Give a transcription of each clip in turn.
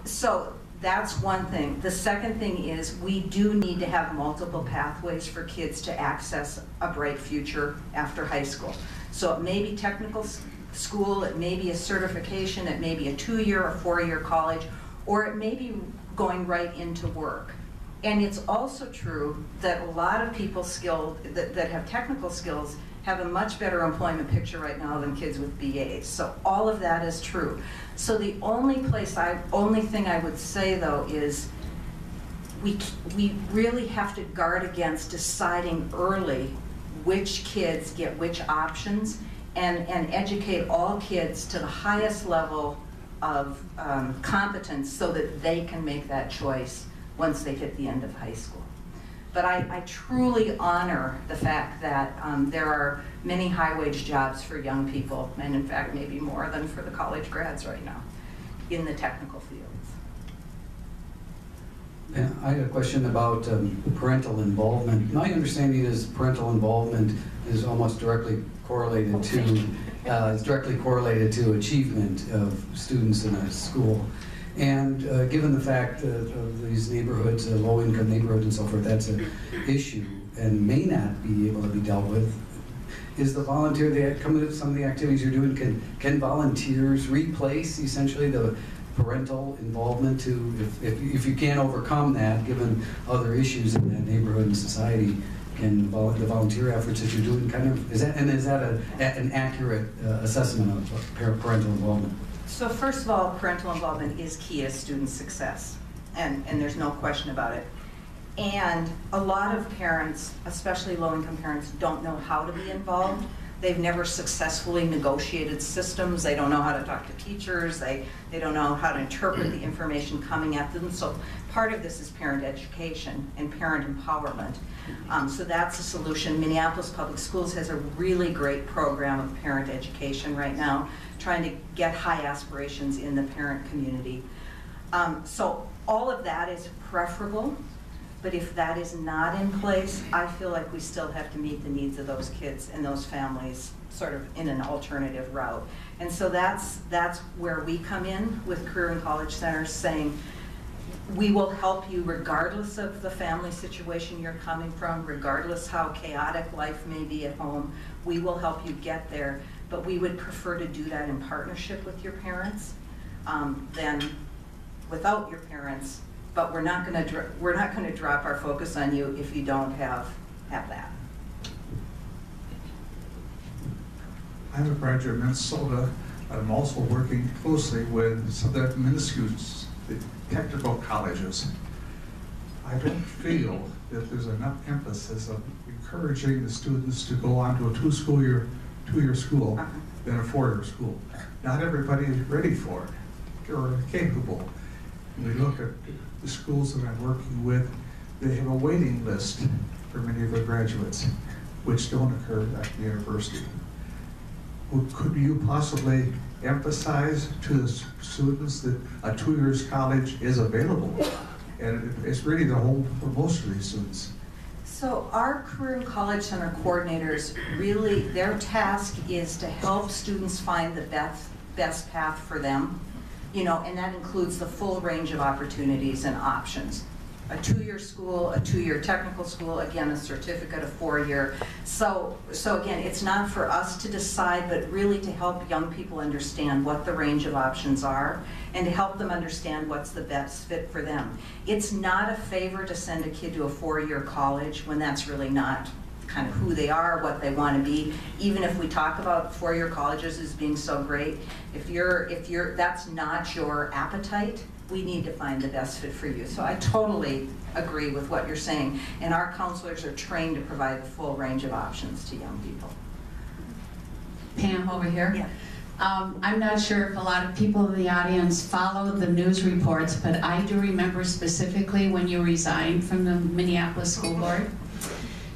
So that's one thing. The second thing is we do need to have multiple pathways for kids to access a bright future after high school. So it may be technical school, it may be a certification, it may be a 2-year or 4-year college, or it may be going right into work. And it's also true that a lot of people that have technical skills have a much better employment picture right now than kids with BAs. So all of that is true. So the only thing I would say though is we really have to guard against deciding early which kids get which options, and educate all kids to the highest level of competence so that they can make that choice once they hit the end of high school. But I truly honor the fact that there are many high-wage jobs for young people, and in fact maybe more than for the college grads right now, in the technical fields. Yeah, I had a question about parental involvement. My understanding is parental involvement is almost directly correlated to achievement of students in a school. And given the fact of these neighborhoods, low-income neighborhoods and so forth, that's an issue and may not be able to be dealt with. Is the volunteer, some of the activities you're doing, can volunteers replace essentially the parental involvement to, if you can't overcome that, given other issues in that neighborhood and society, can the volunteer efforts that you're doing kind of, is that an accurate assessment of parental involvement? So first of all, parental involvement is key to student success, and there's no question about it. And a lot of parents, especially low-income parents, don't know how to be involved. They've never successfully negotiated systems. They don't know how to talk to teachers. They don't know how to interpret the information coming at them. So part of this is parent education and parent empowerment. So that's a solution. Minneapolis Public Schools has a really great program of parent education right now, trying to get high aspirations in the parent community. So all of that is preferable. But if that is not in place, I feel like we still have to meet the needs of those kids and those families sort of in an alternative route. And so that's where we come in with Career and College Centers, saying we will help you regardless of the family situation you're coming from, regardless how chaotic life may be at home. We will help you get there, but we would prefer to do that in partnership with your parents than without your parents. But we're not going to drop our focus on you if you don't have that. I'm a graduate of Minnesota. I'm also working closely with some of the minuscule technical colleges. I don't feel that there's enough emphasis of encouraging the students to go on to a two-year school than a 4-year school. Not everybody is ready for it or capable. When we look at the schools that I'm working with, they have a waiting list for many of their graduates, which don't occur at the university. Could you possibly emphasize to the students that a 2-year college is available? And it's really the home for most of these students. So our Career and College Center coordinators, really, their task is to help students find the best path for them. You know, and that includes the full range of opportunities and options. A 2-year school, a 2-year technical school, again, a certificate, a 4-year. So again, it's not for us to decide, but really to help young people understand what the range of options are and to help them understand what's the best fit for them. It's not a favor to send a kid to a 4-year college when that's really not kind of who they are, what they want to be. Even if we talk about 4-year colleges as being so great, if that's not your appetite, we need to find the best fit for you. So I totally agree with what you're saying, and our counselors are trained to provide the full range of options to young people. Pam over here. Yeah. I'm not sure if a lot of people in the audience follow the news reports, but I do remember specifically when you resigned from the Minneapolis School Board.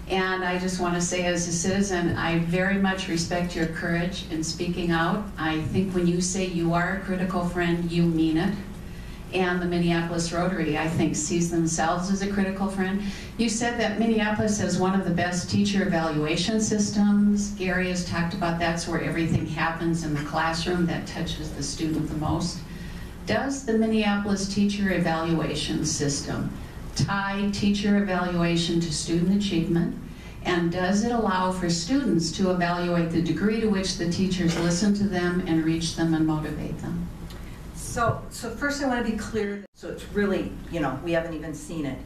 And I just want to say, as a citizen, I very much respect your courage in speaking out. I think when you say you are a critical friend, you mean it. And the Minneapolis Rotary, I think, sees themselves as a critical friend. You said that Minneapolis has one of the best teacher evaluation systems. Gary has talked about that's where everything happens in the classroom that touches the student the most. Does the Minneapolis teacher evaluation system tie teacher evaluation to student achievement? And does it allow for students to evaluate the degree to which the teachers listen to them and reach them and motivate them? So first I want to be clear, so it's really, you know, we haven't even seen it.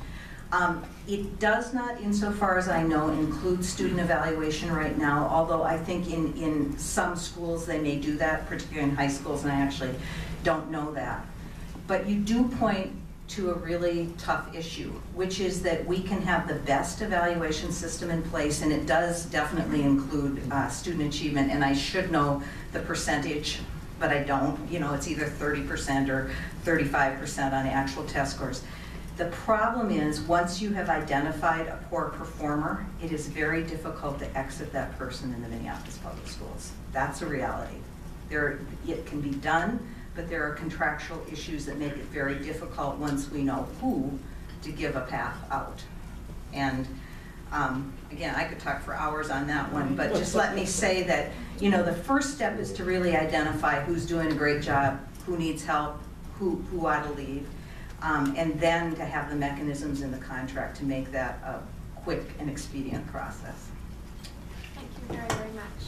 It does not, insofar as I know, include student evaluation right now, although I think in some schools they may do that, particularly in high schools, and I actually don't know that. But you do point to a really tough issue, which is that we can have the best evaluation system in place, and it does definitely include student achievement, and I should know the percentage, but I don't. You know, it's either 30% or 35% on actual test scores. The problem is, once you have identified a poor performer, it is very difficult to exit that person in the Minneapolis Public Schools. That's a reality. It can be done, but there are contractual issues that make it very difficult once we know who to give a path out. And again, I could talk for hours on that one, but just let me say that, you know, the first step is to really identify who's doing a great job, who needs help, who ought to leave, and then to have the mechanisms in the contract to make that a quick and expedient process. Thank you very, very much.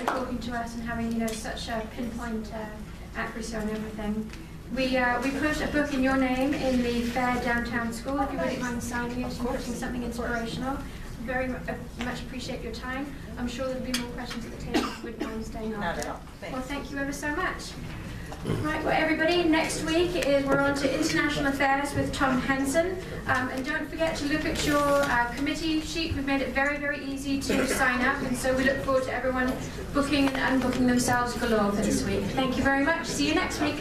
Talking to us and having, you know, such a pinpoint accuracy on everything. We put a book in your name in the fair downtown school. If you wouldn't mind signing it and putting something inspirational, very much appreciate your time. I'm sure there'll be more questions at the table if you wouldn't mind staying after. Not at all. Thanks. Well, thank you ever so much. Right, well, everybody, next week we're on to International Affairs with Tom Henson. And don't forget to look at your committee sheet. We've made it very, very easy to sign up, and so we look forward to everyone booking and unbooking themselves galore for this week. Thank you very much. See you next week.